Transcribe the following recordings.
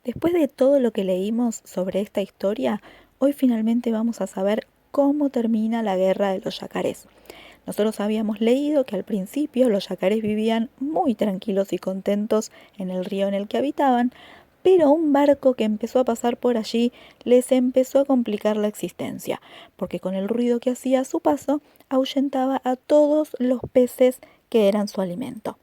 Después de todo lo que leímos sobre esta historia, hoy finalmente vamos a saber cómo termina la guerra de los yacarés. Nosotros habíamos leído que al principio los yacarés vivían muy tranquilos y contentos en el río en el que habitaban, pero un barco que empezó a pasar por allí les empezó a complicar la existencia, porque con el ruido que hacía a su paso ahuyentaba a todos los peces que eran su alimento.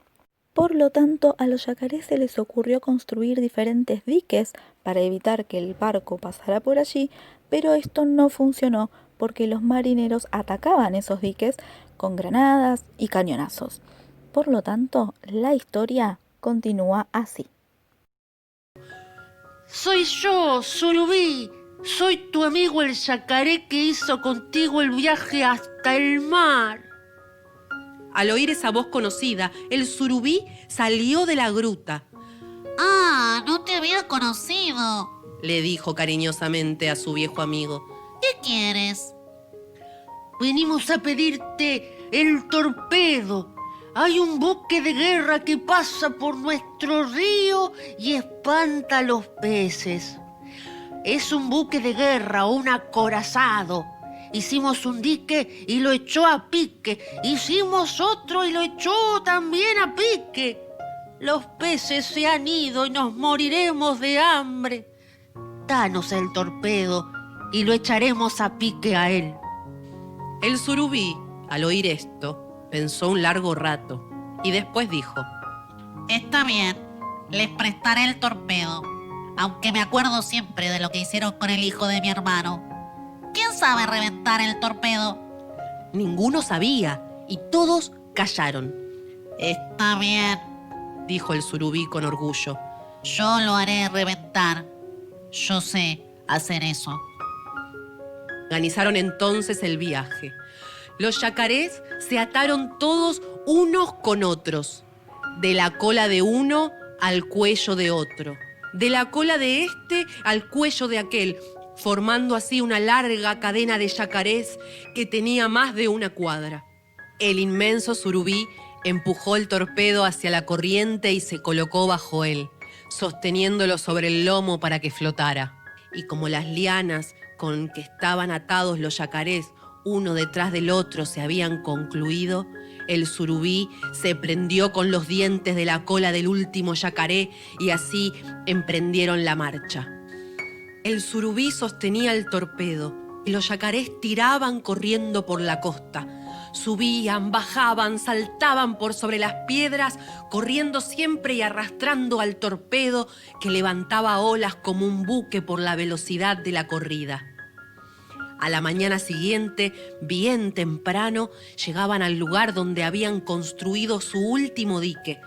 Por lo tanto, a los yacarés se les ocurrió construir diferentes diques para evitar que el barco pasara por allí, pero esto no funcionó porque los marineros atacaban esos diques con granadas y cañonazos. Por lo tanto, la historia continúa así. Soy yo, Surubí. Soy tu amigo el yacaré que hizo contigo el viaje hasta el mar. Al oír esa voz conocida, el surubí salió de la gruta. Ah, no te había conocido. Le dijo cariñosamente a su viejo amigo. ¿Qué quieres? Venimos a pedirte el torpedo. Hay un buque de guerra que pasa por nuestro río y espanta a los peces. Es un buque de guerra, un acorazado. Hicimos un dique y lo echó a pique. Hicimos otro y lo echó también a pique. Los peces se han ido y nos moriremos de hambre. Danos el torpedo y lo echaremos a pique a él. El surubí, al oír esto, pensó un largo rato y después dijo: Está bien, les prestaré el torpedo, aunque me acuerdo siempre de lo que hicieron con el hijo de mi hermano. ¿Quién sabe reventar el torpedo? Ninguno sabía y todos callaron. Está bien, Dijo el surubí con orgullo. yo lo haré reventar. Yo sé hacer eso. Organizaron entonces el viaje. Los yacarés se ataron todos unos con otros, de la cola de uno al cuello de otro, de la cola de este al cuello de aquel, formando así una larga cadena de yacarés que tenía más de una cuadra. El inmenso surubí empujó el torpedo hacia la corriente y se colocó bajo él, sosteniéndolo sobre el lomo para que flotara. Y como las lianas con que estaban atados los yacarés uno detrás del otro se habían concluido, el surubí se prendió con los dientes de la cola del último yacaré y así emprendieron la marcha. El surubí sostenía el torpedo y los yacarés tiraban corriendo por la costa. Subían, bajaban, saltaban por sobre las piedras, corriendo siempre y arrastrando al torpedo que levantaba olas como un buque por la velocidad de la corrida. A la mañana siguiente, bien temprano, llegaban al lugar donde habían construido su último dique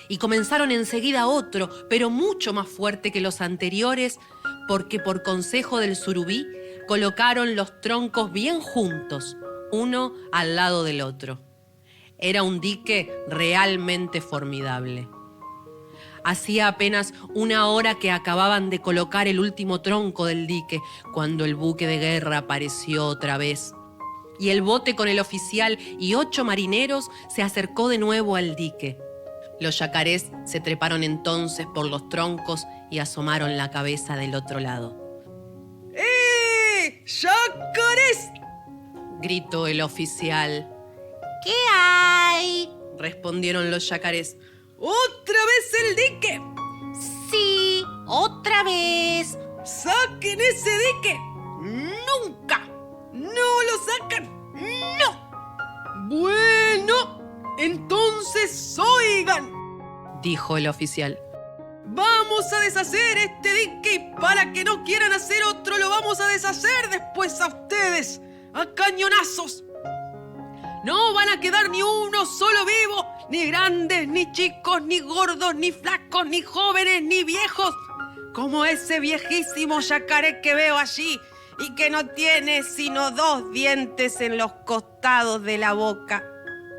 y comenzaron enseguida otro, pero mucho más fuerte que los anteriores, porque por consejo del surubí colocaron los troncos bien juntos, uno al lado del otro. Era un dique realmente formidable. Hacía apenas una hora que acababan de colocar el último tronco del dique cuando el buque de guerra apareció otra vez. Y el bote con el oficial y 8 marineros se acercó de nuevo al dique. Los yacarés se treparon entonces por los troncos y asomaron la cabeza del otro lado. ¡Yacarés! Gritó el oficial. ¿Qué hay? Respondieron los yacarés. ¡Otra vez el dique! Sí, otra vez. ¡Saquen ese dique! ¡Nunca! ¡No lo sacan! ¡No! Bueno, entonces oigan. Dijo el oficial. Vamos a deshacer este dique y para que no quieran hacer otro lo vamos a deshacer después a ustedes, a cañonazos. No van a quedar ni uno solo vivo, ni grandes, ni chicos, ni gordos, ni flacos, ni jóvenes, ni viejos, como ese viejísimo yacaré que veo allí y que no tiene sino 2 dientes en los costados de la boca.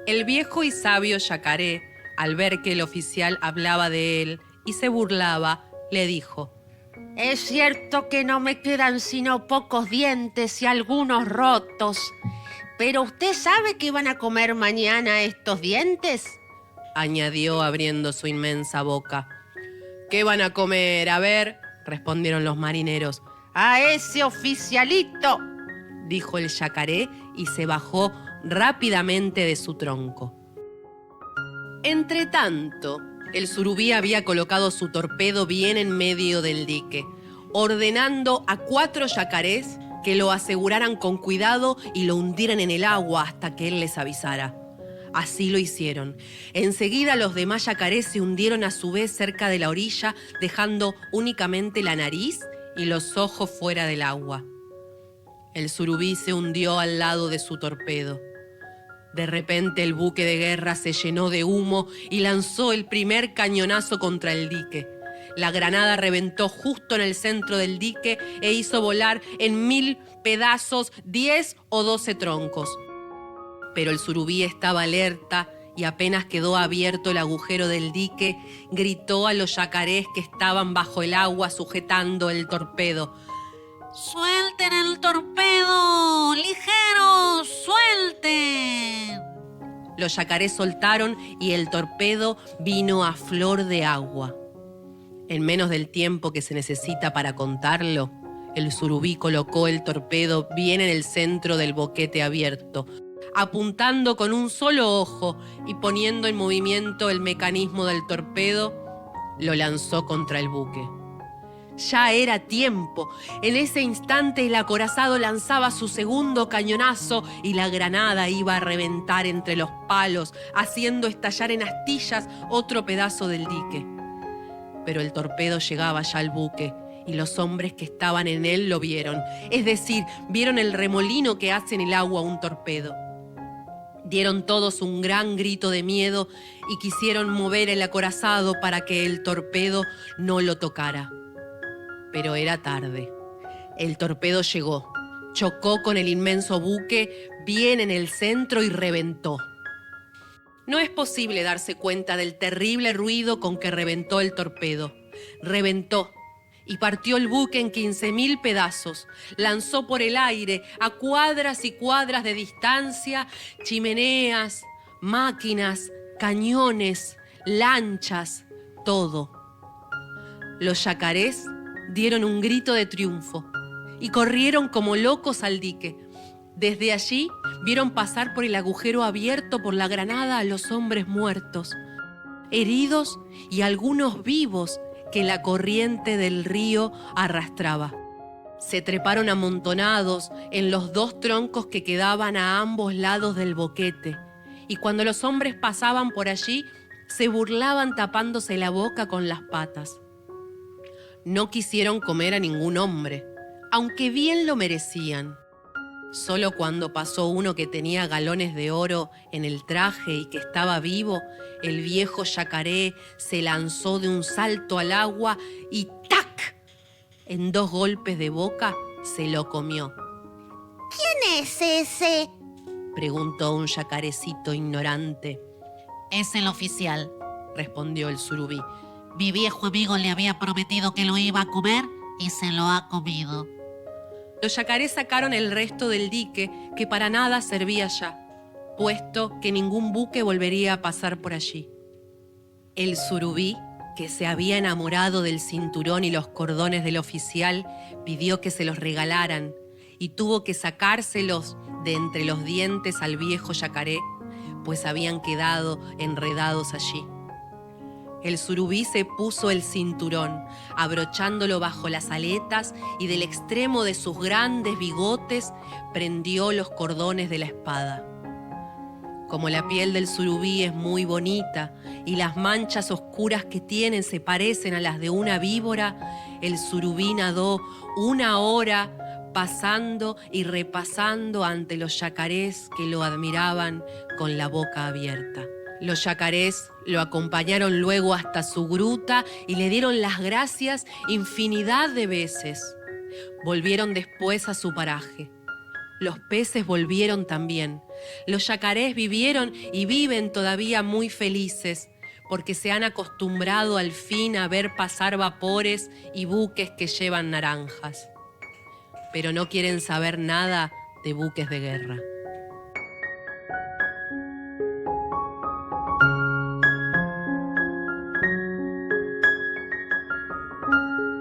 El viejo y sabio yacaré, al ver que el oficial hablaba de él y se burlaba, le dijo: Es cierto que no me quedan sino pocos dientes y algunos rotos, pero ¿usted sabe qué van a comer mañana estos dientes? Añadió abriendo su inmensa boca. ¿Qué van a comer? A ver, respondieron los marineros. ¡A ese oficialito! Dijo el yacaré y se bajó rápidamente de su tronco. Entretanto, el surubí había colocado su torpedo bien en medio del dique, ordenando a 4 yacarés que lo aseguraran con cuidado y lo hundieran en el agua hasta que él les avisara. Así lo hicieron. Enseguida los demás yacarés se hundieron a su vez cerca de la orilla, dejando únicamente la nariz y los ojos fuera del agua. El surubí se hundió al lado de su torpedo. De repente el buque de guerra se llenó de humo y lanzó el primer cañonazo contra el dique. La granada reventó justo en el centro del dique e hizo volar en 1000 pedazos 10 o 12 troncos. Pero el surubí estaba alerta y apenas quedó abierto el agujero del dique, gritó a los yacarés que estaban bajo el agua sujetando el torpedo. ¡Suelten el torpedo! ¡Ligero! ¡Suelten! Los yacarés soltaron y el torpedo vino a flor de agua. En menos del tiempo que se necesita para contarlo, el surubí colocó el torpedo bien en el centro del boquete abierto, apuntando con un solo ojo y poniendo en movimiento el mecanismo del torpedo, lo lanzó contra el buque. Ya era tiempo. En ese instante el acorazado lanzaba su segundo cañonazo y la granada iba a reventar entre los palos, haciendo estallar en astillas otro pedazo del dique. Pero el torpedo llegaba ya al buque y los hombres que estaban en él lo vieron. Es decir, vieron el remolino que hace en el agua un torpedo. Dieron todos un gran grito de miedo y quisieron mover el acorazado para que el torpedo no lo tocara. Pero era tarde. El torpedo llegó, chocó con el inmenso buque bien en el centro y reventó. No es posible darse cuenta del terrible ruido con que reventó el torpedo. Reventó y partió el buque en 15.000 pedazos. Lanzó por el aire, a cuadras y cuadras de distancia, chimeneas, máquinas, cañones, lanchas, todo. Los yacarés dieron un grito de triunfo y corrieron como locos al dique. Desde allí vieron pasar por el agujero abierto por la granada a los hombres muertos, heridos y algunos vivos que la corriente del río arrastraba. Se treparon amontonados en los 2 troncos que quedaban a ambos lados del boquete, y cuando los hombres pasaban por allí, se burlaban tapándose la boca con las patas. No quisieron comer a ningún hombre, aunque bien lo merecían. Solo cuando pasó uno que tenía galones de oro en el traje y que estaba vivo, el viejo yacaré se lanzó de un salto al agua y ¡tac! En 2 golpes de boca se lo comió. ¿Quién es ese? Preguntó un yacarecito ignorante. Es el oficial. Respondió el surubí. Mi viejo amigo le había prometido que lo iba a comer y se lo ha comido. Los yacarés sacaron el resto del dique, que para nada servía ya, puesto que ningún buque volvería a pasar por allí. El surubí, que se había enamorado del cinturón y los cordones del oficial, pidió que se los regalaran y tuvo que sacárselos de entre los dientes al viejo yacaré, pues habían quedado enredados allí. El surubí se puso el cinturón, abrochándolo bajo las aletas y del extremo de sus grandes bigotes prendió los cordones de la espada. Como la piel del surubí es muy bonita y las manchas oscuras que tienen se parecen a las de una víbora, el surubí nadó 1 hora pasando y repasando ante los yacarés que lo admiraban con la boca abierta. Los yacarés lo acompañaron luego hasta su gruta y le dieron las gracias infinidad de veces. Volvieron después a su paraje. Los peces volvieron también. Los yacarés vivieron y viven todavía muy felices, porque se han acostumbrado al fin a ver pasar vapores y buques que llevan naranjas. Pero no quieren saber nada de buques de guerra.